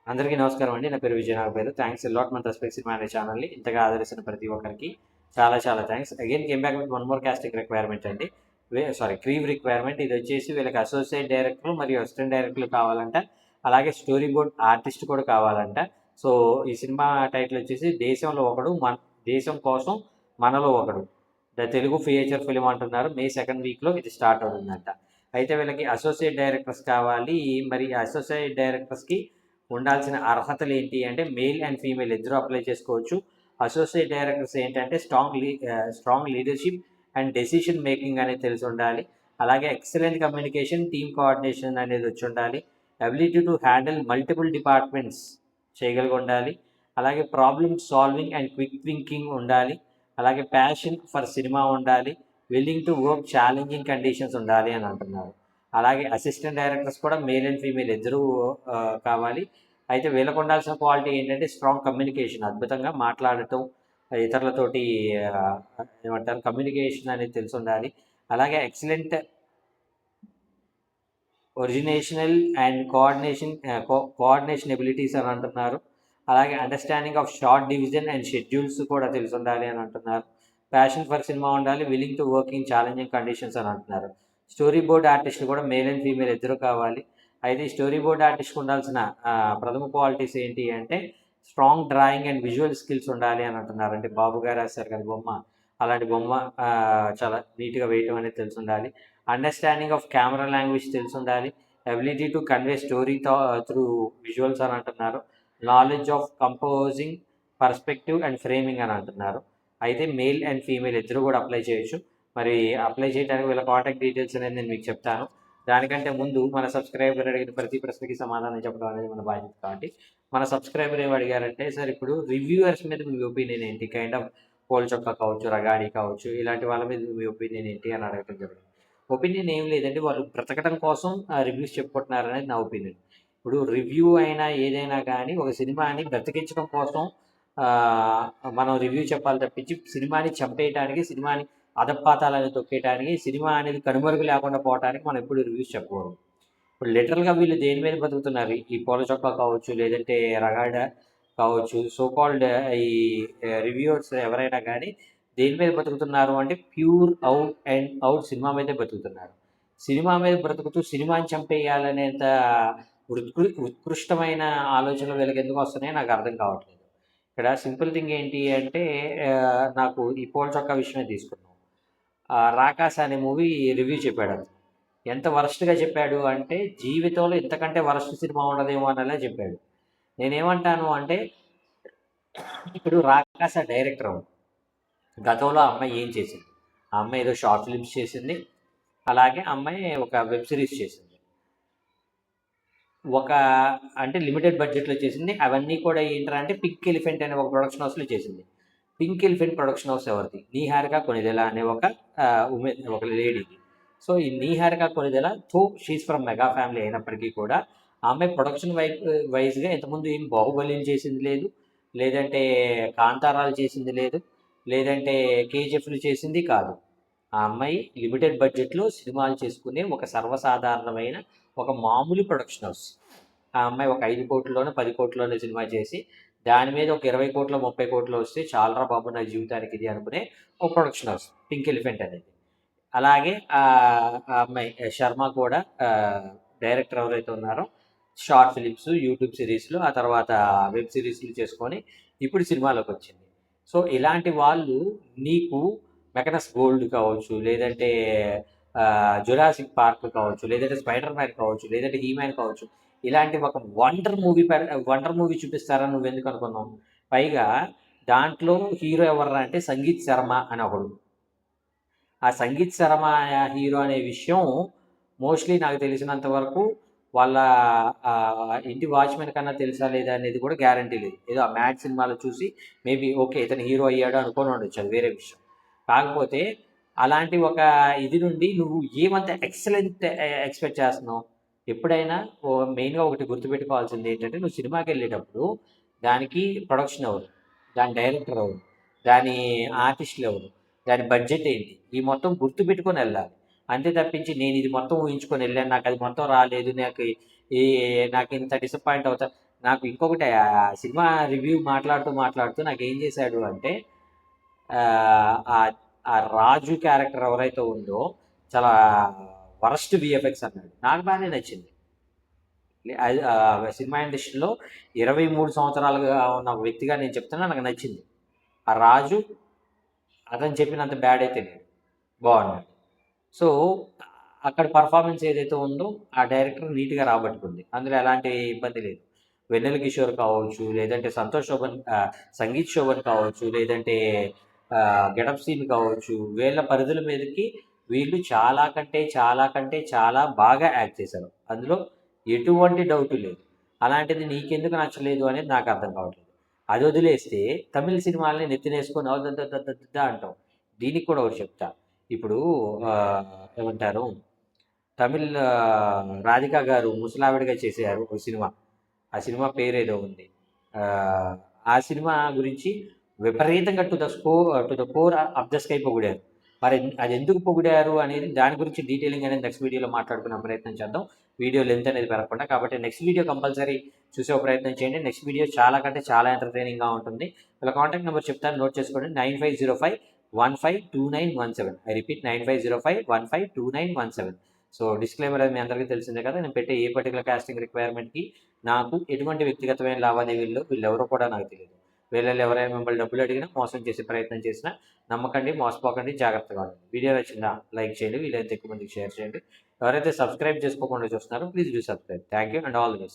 అందరికీ నమస్కారం అండి. నా పేరు విజయ్ నాగపేరు. థ్యాంక్స్ ఎ లాట్ మన రెస్పెక్ట్ సినిమా అనే ఛానల్‌ని ఇంతగా ఆదరిస్తున్న ప్రతి ఒక్కరికి చాలా చాలా thanks. Again came back with one more casting requirement అండి. Crew requirement. ఇది వచ్చేసి వీళ్ళకి అసోసియేట్ డైరెక్టర్ మరియు అసిస్టెంట్ డైరెక్టర్లు కావాలంట. అలాగే స్టోరీ బోర్డ్ ఆర్టిస్ట్ కూడా కావాలంట. సో ఈ సినిమా టైటిల్ వచ్చేసి దేశంలో ఒకడు దేశం కోసం మనలో ఒకడు. ద తెలుగు ఫీచర్ ఫిల్మ్ అంటున్నారు. మే 2nd వీక్‌లో ఇది స్టార్ట్ అవుతుందంట. అయితే వీళ్ళకి అసోసియేట్ డైరెక్టర్స్ కావాలి. మరి అసోసియేట్ డైరెక్టర్స్‌కి ఉండాల్సిన అర్హతలు ఏంటి అంటే మేల్ అండ్ ఫీమేల్ ఇద్దరు అప్లై చేసుకోవచ్చు. అసోసియేట్ డైరెక్టర్స్ ఏంటంటే strong leadership and decision making అనేది తెలిసి ఉండాలి. అలాగే ఎక్సలెంట్ కమ్యూనికేషన్, టీమ్ కోఆర్డినేషన్ అనేది వచ్చి ఉండాలి. Ability to handle multiple departments చేయగలిగి ఉండాలి. అలాగే problem solving and quick thinking ఉండాలి. అలాగే ప్యాషన్ ఫర్ సినిమా ఉండాలి. Willing to work challenging conditions ఉండాలి అని అంటున్నారు. అలాగే అసిస్టెంట్ డైరెక్టర్స్ కూడా మేల్ అండ్ ఫీమేల్ ఇద్దరూ కావాలి. అయితే వీళ్ళకు ఉండాల్సిన క్వాలిటీ ఏంటంటే స్ట్రాంగ్ కమ్యూనికేషన్, అద్భుతంగా మాట్లాడటం, ఇతరులతోటి ఏమంటారు కమ్యూనికేషన్ అనేది తెలిసి ఉండాలి. అలాగే ఎక్సలెంట్ ఒరిజినేషనల్ అండ్ కోఆర్డినేషన్ ఎబిలిటీస్ అని అంటున్నారు. అలాగే understanding of short division and schedules కూడా తెలిసి ఉండాలి అని అంటున్నారు. ప్యాషన్ ఫర్ సినిమా ఉండాలి. Willing to work in challenging conditions అని అంటున్నారు. స్టోరీ బోర్డ్ ఆర్టిస్టులు కూడా మేల్ అండ్ ఫీమేల్ ఇద్దరు కావాలి. అయితే ఈ స్టోరీ బోర్డ్ ఆర్టిస్ట్కి ఉండాల్సిన ప్రథమ క్వాలిటీస్ ఏంటి అంటే strong drawing and visual skills ఉండాలి అని అంటున్నారు. అంటే బాబు గారు రాశారు కదా బొమ్మ, అలాంటి బొమ్మ చాలా నీట్గా వేయటం అనేది తెలిసి ఉండాలి. అండర్స్టాండింగ్ ఆఫ్ కెమెరా లాంగ్వేజ్ తెలిసి ఉండాలి. Ability to convey story through visuals అని అంటున్నారు. Knowledge of composing, perspective and framing అని అంటున్నారు. అయితే మేల్ అండ్ ఫీమేల్ ఇద్దరు కూడా అప్లై చేయొచ్చు. మరి అప్లై చేయడానికి వీళ్ళ కాంటాక్ట్ డీటెయిల్స్ అనేది నేను మీకు చెప్తాను. దానికంటే ముందు మన సబ్స్క్రైబర్ అడిగిన ప్రతి ప్రశ్నకి సమాధానం చెప్పడం అనేది మన బాధ్యత. కాబట్టి మన సబ్స్క్రైబర్ ఏమి అడిగారంటే, సార్ ఇప్పుడు రివ్యూవర్స్ మీద మీ ఒపీనియన్ ఏంటి? కైండ్ ఆఫ్ పోల్ చొక్కా కావచ్చు, రగాడి కావచ్చు, ఇలాంటి వాళ్ళ మీద మీ ఒపీనియన్ ఏంటి అని అడగటం జరిగింది. ఒపీనియన్ ఏం లేదండి, వాళ్ళు బ్రతకడం కోసం రివ్యూస్ చెప్పుకుంటున్నారు అనేది నా ఒపీనియన్. ఇప్పుడు రివ్యూ అయినా ఏదైనా కానీ ఒక సినిమాని బ్రతికించడం కోసం మనం రివ్యూ చెప్పాలి తప్పించి సినిమాని చంపేయటానికి, సినిమాని అధపాతాలని తొక్కేయటానికి, సినిమా అనేది కనుమరుగు లేకుండా పోవటానికి మనం ఎప్పుడు రివ్యూస్ చెప్పకూడదు. ఇప్పుడు లిటరల్‌గా వీళ్ళు దేని మీద బతుకుతున్నారు? ఈ పూల చొక్కా కావచ్చు, లేదంటే రగాడ కావచ్చు, సో కాల్డ్ ఈ రివ్యూవర్స్ ఎవరైనా కానీ దేని మీద బతుకుతున్నారు అంటే pure out and out cinema మీదే బతుకుతున్నారు. సినిమా మీద బ్రతుకుతూ సినిమాని చంపేయాలనేంత ఉత్కృష్టమైన ఆలోచనలు వీళ్ళకి ఎందుకు వస్తున్నాయో నాకు అర్థం కావట్లేదు. ఇక్కడ సింపుల్ థింగ్ ఏంటి అంటే నాకు ఈ పూల చొక్కా విషయమే తీసుకుందాం. 'రాకాసి' అనే మూవీ రివ్యూ చెప్పాడతను. ఎంత వరస్ట్‌గా చెప్పాడు అంటే, జీవితంలో ఇంతకంటే వరస్ట్ సినిమా ఉండదేమో అనేలా చెప్పాడు. నేనేమంటాను అంటే, ఇప్పుడు 'రాకాసి' డైరెక్టర్ గతంలో ఆ అమ్మాయి ఏం చేసింది? ఆ అమ్మాయి ఏదో షార్ట్ ఫిల్మ్స్ చేసింది. అలాగే ఆ అమ్మాయి ఒక వెబ్ సిరీస్ చేసింది. ఒక అంటే లిమిటెడ్ బడ్జెట్‌లో చేసింది. అవన్నీ కూడా ఏంట్రా అంటే 'పింక్ ఎలిఫెంట్' అనే ఒక ప్రొడక్షన్ హౌస్‌లో చేసింది. 'పింక్ ఎలిఫెంట్' ప్రొడక్షన్ హౌస్ ఎవరిది? 'నీహారిక కొణిదెల' అనే ఒక లేడీది. సో, ఈ 'Niharika Konidela' she is from mega family అయినప్పటికీ కూడా ఆ అమ్మాయి ప్రొడక్షన్ వైస్‌గా ఇంతకుముందు ఏం 'బాహుబలిని' చేసింది లేదు. లేదంటే 'కాంతారాలు' చేసింది లేదు. లేదంటే 'కేజీఎఫ్‌లు' చేసింది కాదు. ఆ అమ్మాయి లిమిటెడ్ బడ్జెట్‌లో సినిమాలు చేసుకునే ఒక సర్వసాధారణమైన ఒక మామూలు ప్రొడక్షన్ హౌస్. ఆ అమ్మాయి ఒక 5,00,00,000లోనో, 10,00,00,000లోనే సినిమా చేసి, దాని మీద ఒక 20,00,00,000, 30,00,00,000 వస్తే చాలురా బాబు నా జీవితానికి ఇది అనుకునే ఒక ప్రొడక్షన్ హౌస్ 'పింక్ ఎలిఫెంట్' అనేది. అలాగే ఆ అమ్మాయి శర్మ కూడా డైరెక్టర్ ఎవరైతే ఉన్నారో షార్ట్ ఫిలిమ్స్, యూట్యూబ్ సిరీస్‌లు, ఆ తర్వాత వెబ్ సిరీస్‌లు చేసుకొని ఇప్పుడు సినిమాలోకొచ్చింది. సో, ఇలాంటి వాళ్ళు నీకు 'మెకనస్ గోల్డ్' కావచ్చు, లేదంటే 'జురాసిక్ పార్క్' కావచ్చు, లేదంటే 'స్పైడర్ మ్యాన్' కావచ్చు, లేదంటే 'హీ మ్యాన్' కావచ్చు, ఇలాంటి ఒక వండర్ మూవీ చూపిస్తారని నువ్వెందుకు అనుకున్నావు? పైగా దాంట్లో హీరో ఎవర్రా అంటే సంగీత్ శర్మ అని ఒకడు. ఆ సంగీత్ శర్మ హీరో అనే విషయం మోస్ట్‌లీ నాకు తెలిసినంత వరకు వాళ్ళ ఇంటి వాచ్‌మెన్ కన్నా తెలుసా లేదా అనేది కూడా గ్యారంటీ లేదు. ఏదో ఆ 'మ్యాడ్' సినిమాలో చూసి మేబీ ఓకే. ఇతను హీరో అయ్యాడు అనుకోని ఉండొచ్చు. అది వేరే విషయం. కాకపోతే అలాంటి ఒక ఇది నుండి నువ్వు ఏమంత ఎక్సలెంట్ ఎక్స్‌పెక్ట్ చేస్తున్నావు? ఎప్పుడైనా మెయిన్‌గా ఒకటి గుర్తుపెట్టుకోవాల్సింది ఏంటంటే నువ్వు సినిమాకెళ్ళేటప్పుడు దానికి ప్రొడక్షన్ ఎవరు? దాని డైరెక్టర్ ఎవరు? దాని ఆర్టిస్ట్‌లు ఎవరు? దాని బడ్జెట్ ఏంటి? ఈ మొత్తం గుర్తుపెట్టుకొని ఎళ్ళాలి. అంతే తప్పించి నేను ఇది మొత్తం ఊహించుకొని ఎళ్ళాను. నాకది మొత్తం రాలేదు. నాకు ఈ నాకు ఇంత డిసప్పాయింట్ అవుతా. నాకు ఇంకొకటి ఆ సినిమా రివ్యూ మాట్లాడుతూ నాకు ఏం చేశాడు అంటే ఆ ఆ రాజు క్యారెక్టర్ ఎవరైతే ఉందో చాలా వరస్ట్ విఎఫ్ఎక్స్ అన్నాడు. నాకు బాగానే నచ్చింది. సినిమా ఇండస్ట్రీలో 23 సంవత్సరాలుగా ఉన్న వ్యక్తిగా నేను చెప్తున్నా, నాకు నచ్చింది. ఆ రాజు అతను చెప్పినంత బ్యాడ్ అయితే లేదు, బాగున్నాడు. సో అక్కడ పర్ఫార్మెన్స్ ఏదైతే ఉందో ఆ డైరెక్టర్ నీట్గా రాబట్టుకుంది, అందులో ఎలాంటి ఇబ్బంది లేదు. వెన్నెల కిషోర్ కావచ్చు, లేదంటే సంతోష్ శోభన్, సంగీత్ శోభన్ కావచ్చు, లేదంటే గెటప్ సీన్ కావచ్చు, వీళ్ళ పరిధుల మీదకి వీళ్ళు చాలా బాగా యాక్ట్ చేశారు. అందులో ఎటువంటి డౌట్ లేదు. అలాంటిది నీకెందుకు నచ్చలేదు అనేది నాకు అర్థం కావట్లేదు. అది వదిలేస్తే తమిళ సినిమాలని నెత్తినేసుకొని అంటాం. దీనికి కూడా ఒకటి చెప్తా. ఇప్పుడు ఏమంటారు, తమిళ్ రాధిక గారు ముసలావిడిగా చేశారు ఒక సినిమా. ఆ సినిమా పేరేదో ఉంది. ఆ సినిమా గురించి విపరీతంగా to the core of the sky పొగిడారు. మరి అది ఎందుకు పొగిడారు అనేది, దాని గురించి డీటెయిలింగ్ అనేది నెక్స్ట్ వీడియోలో మాట్లాడుకునే ప్రయత్నం చేద్దాం. వీడియో లెంత్ అనేది పెరగకుండా. కాబట్టి నెక్స్ట్ వీడియో కంపల్సరీ చూసే ప్రయత్నం చేయండి. నెక్స్ట్ వీడియో చాలా ఎంటర్టైనింగ్గా ఉంటుంది. ఇలా కాంటాక్ట్ నెంబర్ చెప్తాను, నోట్ చేసుకోండి. 9505152917. I repeat 9505152917. సో డిస్క్లైమర్ అది మీ అందరికీ తెలిసిందే కదా. నేను పెట్టే ఏ పర్టికులర్ కాస్టింగ్ రిక్వైర్మెంట్కి నాకు ఎటువంటి వ్యక్తిగతమైన లావాదేవీల్లో వీళ్ళెవరో కూడా నాకు తెలియదు. వీళ్ళలో ఎవరైనా మిమ్మల్ని డబ్బులు అడిగినా, మోసం చేసే ప్రయత్నం చేసినా నమ్మకండి, మోసపోకండి, జాగ్రత్తగా ఉండండి. వీడియో నచ్చిందా లైక్ చేయండి, వీలైతే ఎక్కువ మందికి షేర్ చేయండి. ఎవరైతే సబ్స్క్రైబ్ చేసుకోకుండా చూస్తున్నారో please do subscribe. Thank you and all the best.